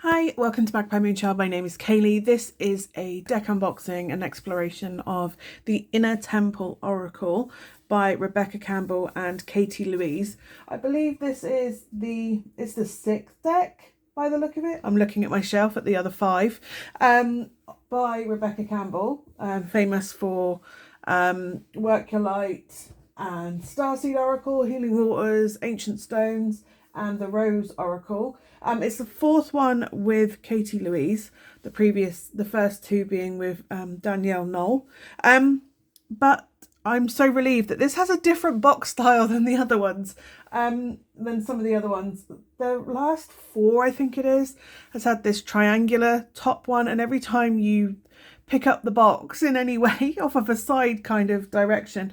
Hi, welcome to Magpie Moonchild. My name is Kayleigh. This is a deck unboxing and exploration of the Inner Temple Oracle by Rebecca Campbell and Katie-Louise. I believe this is it's the sixth deck by the look of it. I'm looking at my shelf at the other five. By Rebecca Campbell, famous for Work Your Light and Starseed Oracle, Healing Waters, Ancient Stones, and the Rose Oracle. It's the fourth one with Katie-Louise, the first two being with Danielle Knoll. But I'm so relieved that this has a different box style than the other ones, than some of the other ones. The last four, I think it is, has had this triangular top one, and every time you pick up the box in any way off of a side kind of direction,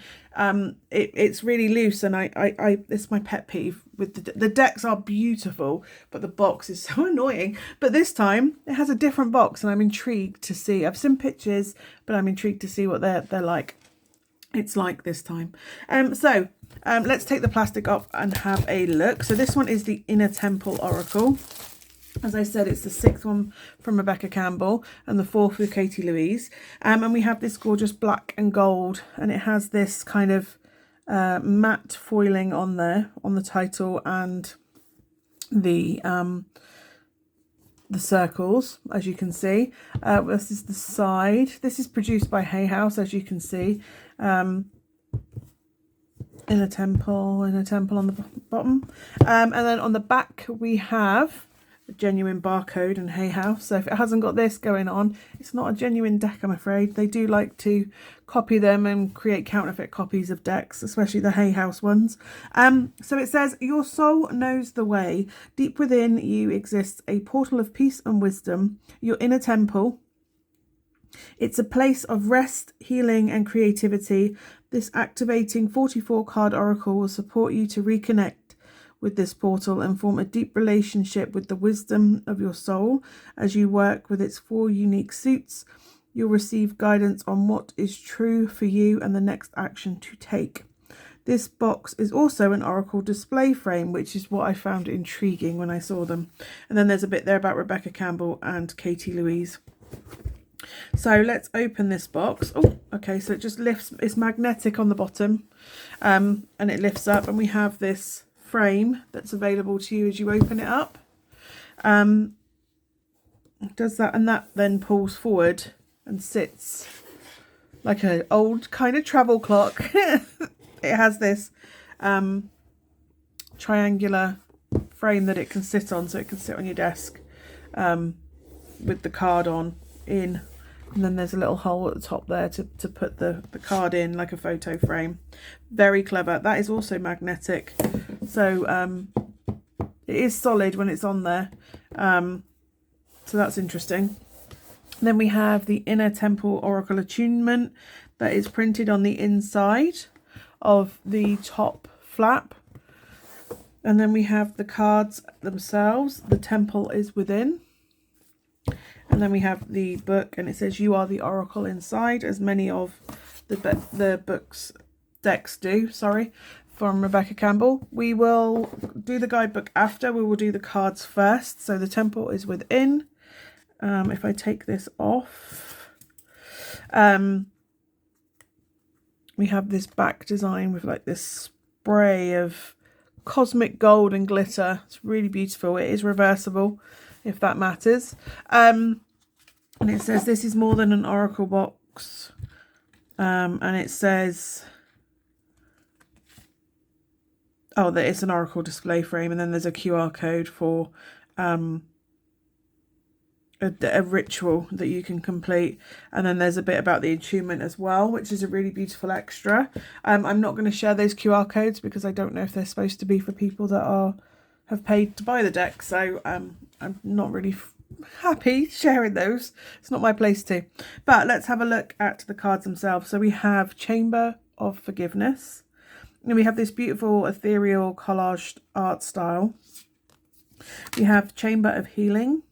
it's really loose, and it's my pet peeve with the decks are beautiful, but the box is so annoying. But this time it has a different box, and I'm intrigued to see. I've seen pictures, but I'm intrigued to see what they're like. It's like this time. Let's take the plastic off and have a look. So this one is the Inner Temple Oracle. As I said, it's the sixth one from Rebecca Campbell and the fourth with Katie-Louise. And we have this gorgeous black and gold, and it has this kind of matte foiling on there on the title and the circles, as you can see. This is the side. This is produced by Hayhouse, as you can see. Inner Temple on the bottom. And then on the back we have a genuine barcode and Hayhouse. So if it hasn't got this going on, it's not a genuine deck, I'm afraid. They do like to copy them and create counterfeit copies of decks, especially the Hayhouse ones. So it says, your soul knows the way. Deep within you exists a portal of peace and wisdom, your inner temple. It's a place of rest, healing, and creativity. This activating 44 card oracle will support you to reconnect with this portal and form a deep relationship with the wisdom of your soul. As you work with its four unique suits, you'll receive guidance on what is true for you and the next action to take. This box is also an oracle display frame, which is what I found intriguing when I saw them. And then there's a bit there about Rebecca Campbell and Katie-Louise. So let's open this box. Oh, okay, so it just lifts. It's magnetic on the bottom, and it lifts up, and we have this frame that's available to you as you open it up. It does that, and that then pulls forward and sits like an old kind of travel clock. It has this triangular frame that it can sit on, so it can sit on your desk with the card in, and then there's a little hole at the top there to put the card in, like a photo frame. Very clever. That is also magnetic, so it is solid when it's on there, so that's interesting. Then we have the Inner Temple Oracle Attunement that is printed on the inside of the top flap, and then we have the cards themselves. The temple is within. And then we have the book, and it says, you are the oracle inside, as many of the book's decks do, from Rebecca Campbell. We will do the guidebook after. We will do the cards first. So the temple is within. If I take this off, we have this back design with like this spray of cosmic gold and glitter. It's really beautiful. It is reversible, if that matters. And it says this is more than an oracle box, and it says that it's an oracle display frame, and then there's a QR code for a ritual that you can complete, and then there's a bit about the attunement as well, which is a really beautiful extra. I'm not going to share those QR codes because I don't know if they're supposed to be for people that have paid to buy the deck, so I'm not really happy sharing those. It's not my place to. But let's have a look at the cards themselves. So we have Chamber of Forgiveness, and we have this beautiful ethereal collage art style. We have Chamber of Healing,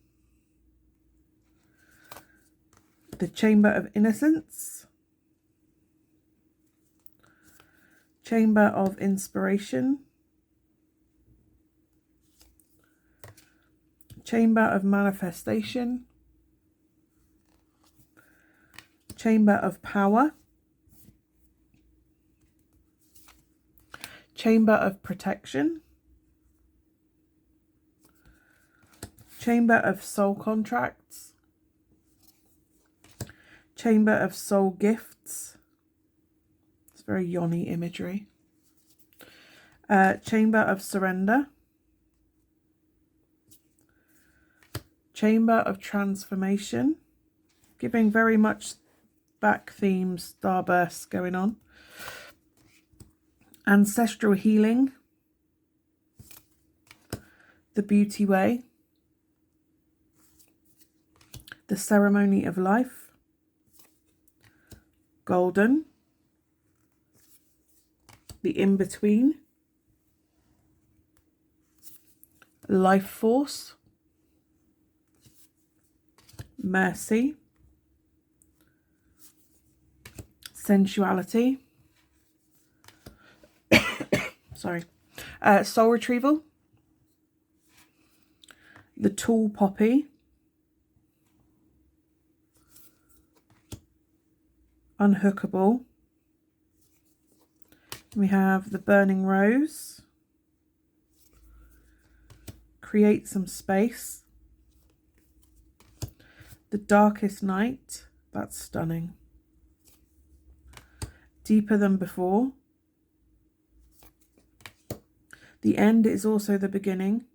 the Chamber of Innocence, Chamber of Inspiration, Chamber of Manifestation, Chamber of Power, Chamber of Protection, Chamber of Soul Contracts, Chamber of Soul Gifts. It's very yoni imagery. Chamber of Surrender, Chamber of Transformation, giving very much back themes, starbursts going on. Ancestral Healing, The Beauty Way, The Ceremony of Life, Golden, The In-Between, Life Force, Mercy, Sensuality, sorry, Soul Retrieval, The Tall Poppy, Unhookable. We have The Burning Rose, Create Some Space, The Darkest Night, that's stunning, Deeper Than Before, The End Is Also the Beginning,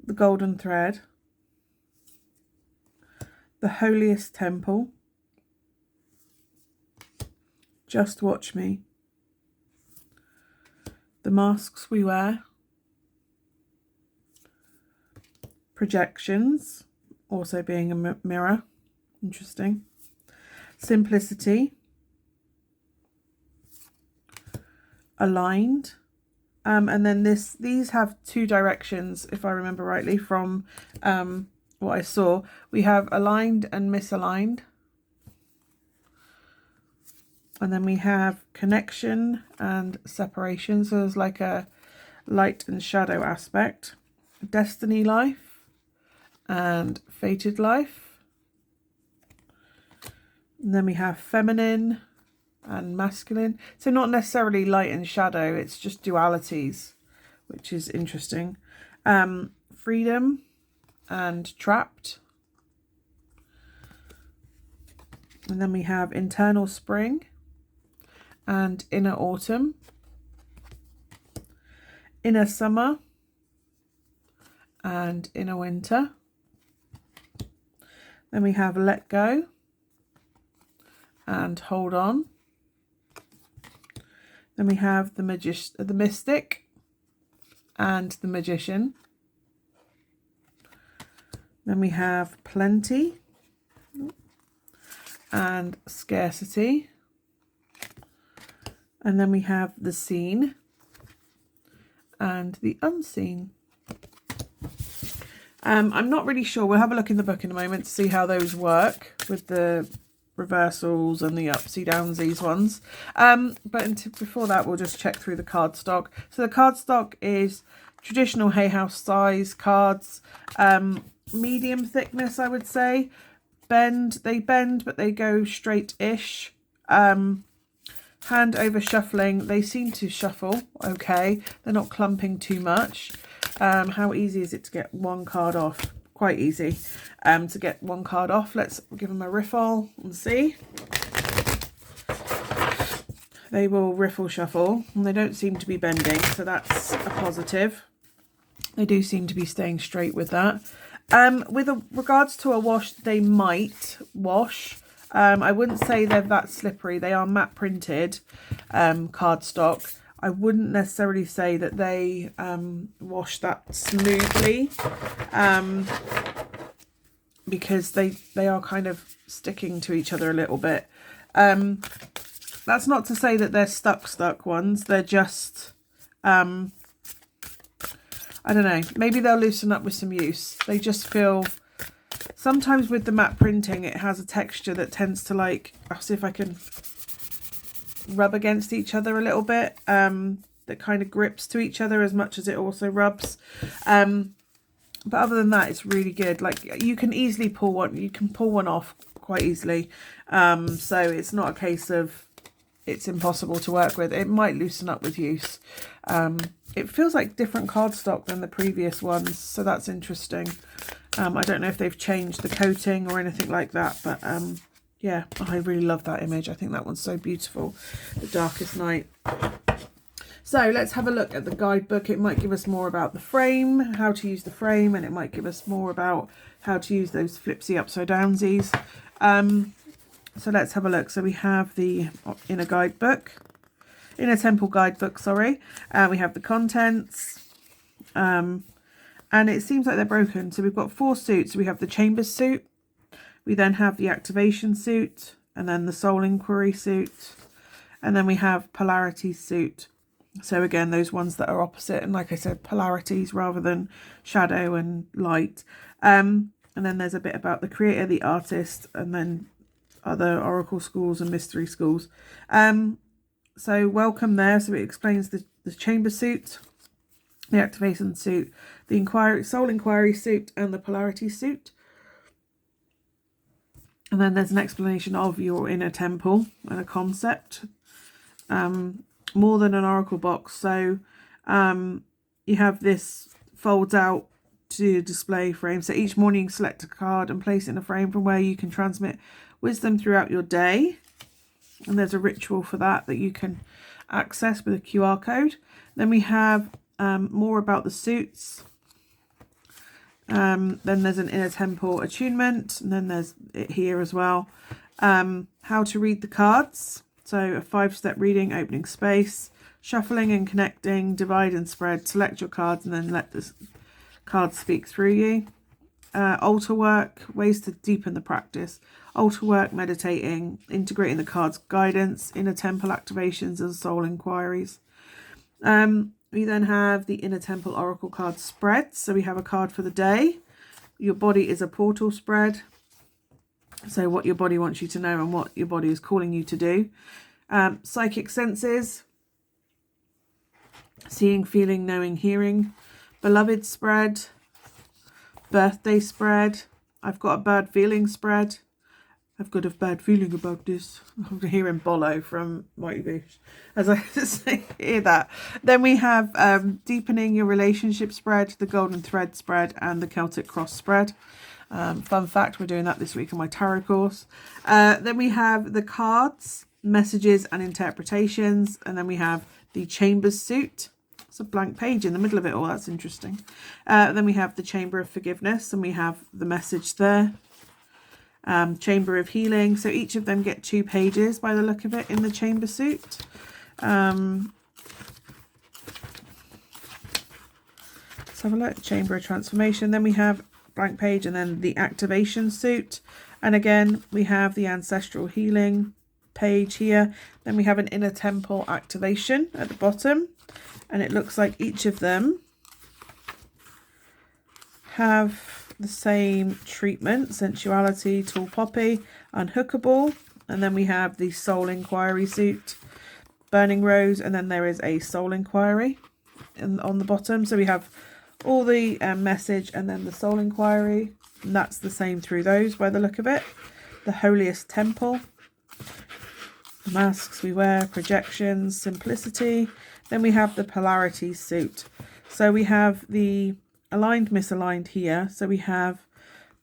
The Golden Thread, The Holiest Temple, Just Watch Me, The Masks We Wear, Projections, also being a mirror, interesting, Simplicity, Aligned, and then these have two directions, if I remember rightly from what I saw. We have aligned and misaligned, and then we have connection and separation, so there's like a light and shadow aspect, destiny life and fated life, and then we have feminine and masculine, so not necessarily light and shadow, it's just dualities, which is interesting. Freedom and trapped, and then we have internal spring and inner autumn, inner summer and inner winter. Then we have let go and hold on. Then we have the mystic and the magician. Then we have plenty and scarcity. And then we have the seen and the unseen. I'm not really sure. We'll have a look in the book in a moment to see how those work with the reversals and the upsy downs, these ones. But before that, we'll just check through the cardstock. So the cardstock is traditional Hay House size cards, medium thickness, I would say. They bend, but they go straight-ish. Hand over shuffling, they seem to shuffle okay. They're not clumping too much. How easy is it to get one card off? Quite easy to get one card off. Let's give them a riffle and see. They will riffle shuffle and they don't seem to be bending, so that's a positive. They do seem to be staying straight with that. With regards to a wash, they might wash. I wouldn't say they're that slippery. They are matte printed cardstock. I wouldn't necessarily say that they wash that smoothly, because they are kind of sticking to each other a little bit. That's not to say that they're stuck ones. They're just, I don't know, maybe they'll loosen up with some use. They just feel, sometimes with the matte printing, it has a texture that tends to, like, I'll see if I can rub against each other a little bit, that kind of grips to each other as much as it also rubs. But other than that, it's really good. Like, you can easily pull one off quite easily. So it's not a case of it's impossible to work with. It might loosen up with use. It feels like different cardstock than the previous ones, so that's interesting. I don't know if they've changed the coating or anything like that, but yeah, I really love that image. I think that one's so beautiful, The Darkest Night. So let's have a look at the guidebook. It might give us more about the frame, how to use the frame, and it might give us more about how to use those flipsy upside downsies. So let's have a look. So we have the Inner Temple guidebook, sorry. We have the contents. And it seems like they're broken. So we've got 4 suits. We have the Chambers suit. We then have the Activation suit. And then the Soul Inquiry suit. And then we have Polarity suit. So again, those ones that are opposite. And like I said, polarities rather than shadow and light. And then there's a bit about the creator, the artist, and then other oracle schools and mystery schools. So welcome there. So it explains the Chamber suit, the Activation suit, the Soul Inquiry suit, and the Polarity suit. And then there's an explanation of your inner temple and a concept. More than an oracle box. So you have this folds out to display frame. So each morning select a card and place it in a frame from where you can transmit wisdom throughout your day. And there's a ritual for that you can access with a QR code. Then we have more about the suits. Then there's an Inner Temple attunement, and then there's it here as well. How to read the cards. So a 5-step reading, opening space, shuffling and connecting, divide and spread, select your cards and then let the cards speak through you. Altar work, ways to deepen the practice. Altar work, meditating, integrating the cards' guidance, Inner Temple activations and soul inquiries. We then have the Inner Temple Oracle card spreads. So we have a card for the day. Your body is a portal spread. So what your body wants you to know and what your body is calling you to do. Psychic senses. Seeing, feeling, knowing, hearing. Beloved spread. Birthday spread. I've got a bad feeling spread. I've got a bad feeling about this. I'm hearing Bolo from Mighty Boosh as I hear that. Then we have deepening your relationship spread, the golden thread spread, and the Celtic cross spread. Fun fact, we're doing that this week in my tarot course. Then we have the cards, messages and interpretations. And then we have the Chambers suit. It's a blank page in the middle of it all. That's interesting. Then we have the Chamber of Forgiveness, and we have the message there. Chamber of Healing. So each of them get 2 pages by the look of it in the Chamber suit. Let's have a look. Chamber of Transformation. Then we have blank page and then the Activation suit. And again, we have the Ancestral Healing page here. Then we have an Inner Temple activation at the bottom. And it looks like each of them have the same treatment: sensuality, tall poppy, unhookable. And then we have the Soul Inquiry suit, burning rose, and then there is a Soul Inquiry on the bottom. So we have all the message and then the Soul Inquiry, and that's the same through those by the look of it. The Holiest Temple, the masks we wear, projections, simplicity. Then we have the Polarity suit. So we have the aligned, misaligned here. So we have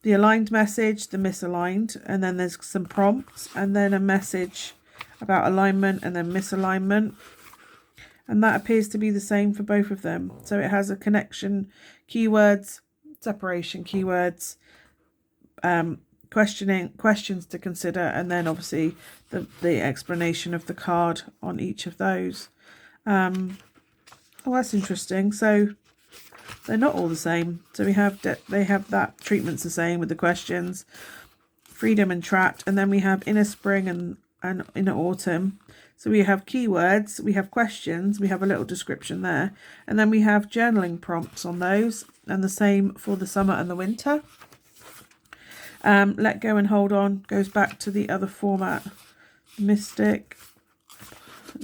the aligned message, the misaligned, and then there's some prompts, and then a message about alignment and then misalignment. And that appears to be the same for both of them. So it has a connection, keywords, separation keywords, questions to consider, and then obviously the explanation of the card on each of those. Oh, that's interesting. So they're not all the same. So we have they have that treatment's the same with the questions, freedom and trapped, and then we have inner spring and inner autumn. So we have keywords, we have questions, we have a little description there, and then we have journaling prompts on those, and the same for the summer and the winter. Let go and hold on goes back to the other format. Mystic.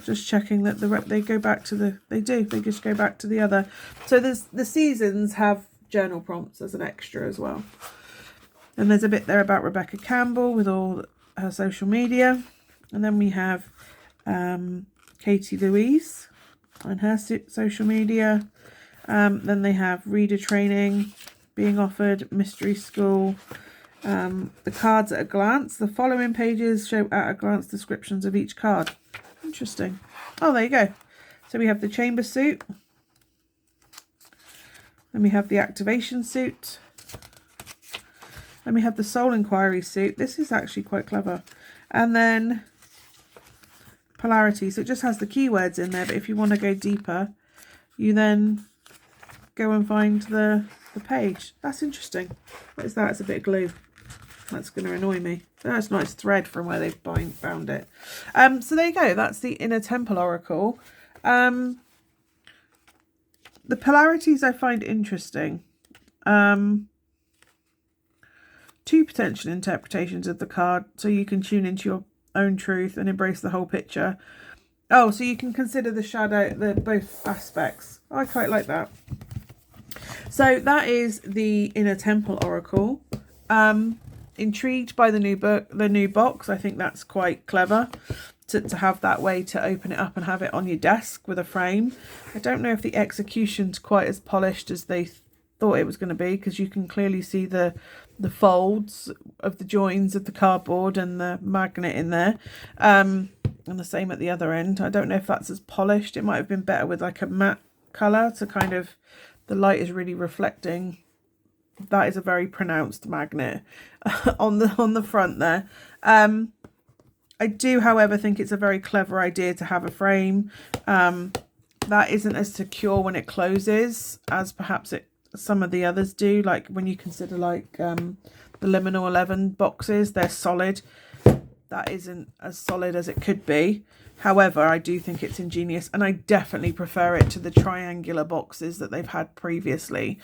Just checking that they go back to they just go back to the other. So the seasons have journal prompts as an extra as well. And there's a bit there about Rebecca Campbell with all her social media. And then we have Katie-Louise and her social media. Then they have reader training being offered, mystery school, the cards at a glance. The following pages show at a glance descriptions of each card. Interesting. Oh, there you go. So we have the chamber suit. Then we have the activation suit. Then we have the soul inquiry suit. This is actually quite clever. And then polarity. So it just has the keywords in there, but if you want to go deeper, you then go and find the page. That's interesting. What is that? It's a bit of glue. That's going to annoy me. That's nice thread from where they've bound it. So there you go. That's the Inner Temple Oracle. The polarities I find interesting. Two potential interpretations of the card, so you can tune into your own truth and embrace the whole picture. Oh, so you can consider the shadow, both aspects. I quite like that. So that is the Inner Temple Oracle. Intrigued by the new book, the new box. I think that's quite clever to have that way to open it up and have it on your desk with a frame. I don't know if the execution's quite as polished as they thought it was going to be, because you can clearly see the folds of the joins of the cardboard and the magnet in there, and the same at the other end. I don't know if that's as polished. It might have been better with like a matte color to kind of, the light is really reflecting. That is a very pronounced magnet on the front there. I do, however, think it's a very clever idea to have a frame that isn't as secure when it closes as perhaps some of the others do. Like when you consider like the Liminal 11 boxes, they're solid. That isn't as solid as it could be. However, I do think it's ingenious, and I definitely prefer it to the triangular boxes that they've had previously.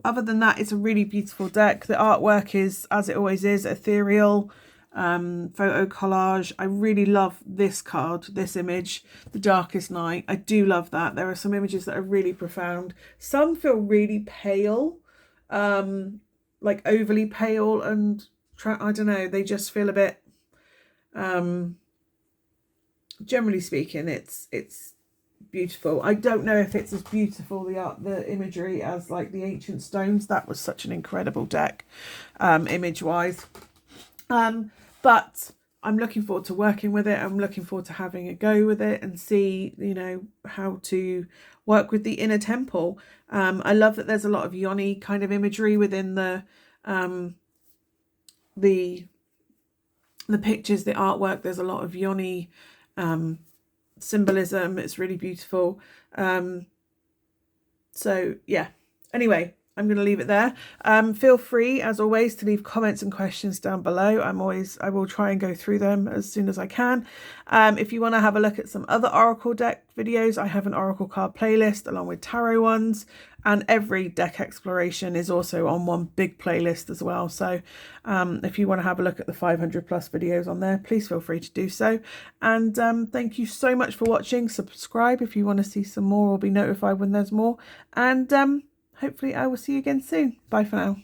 Other than that, it's a really beautiful deck. The artwork is, as it always is, ethereal, photo collage. I really love this card, this image, The Darkest Night. I do love that. There are some images that are really profound. Some feel really pale, like overly pale, and I don't know, they just feel a bit, generally speaking, it's beautiful. I don't know if it's as beautiful, the imagery, as like the Ancient Stones. That was such an incredible deck, image wise. But I'm looking forward to working with it. I'm looking forward to having a go with it and see, you know, how to work with the Inner Temple. I love that there's a lot of yoni kind of imagery within the pictures, the artwork. There's a lot of yoni symbolism. It's really beautiful. So yeah, anyway, I'm going to leave it there. Feel free, as always, to leave comments and questions down below. I will try and go through them as soon as I can. If you want to have a look at some other Oracle deck videos, I have an Oracle card playlist along with tarot ones, and every deck exploration is also on one big playlist as well. So if you want to have a look at the 500 plus videos on there, please feel free to do so. And thank you so much for watching. Subscribe if you want to see some more or be notified when there's more. And hopefully I will see you again soon. Bye for now.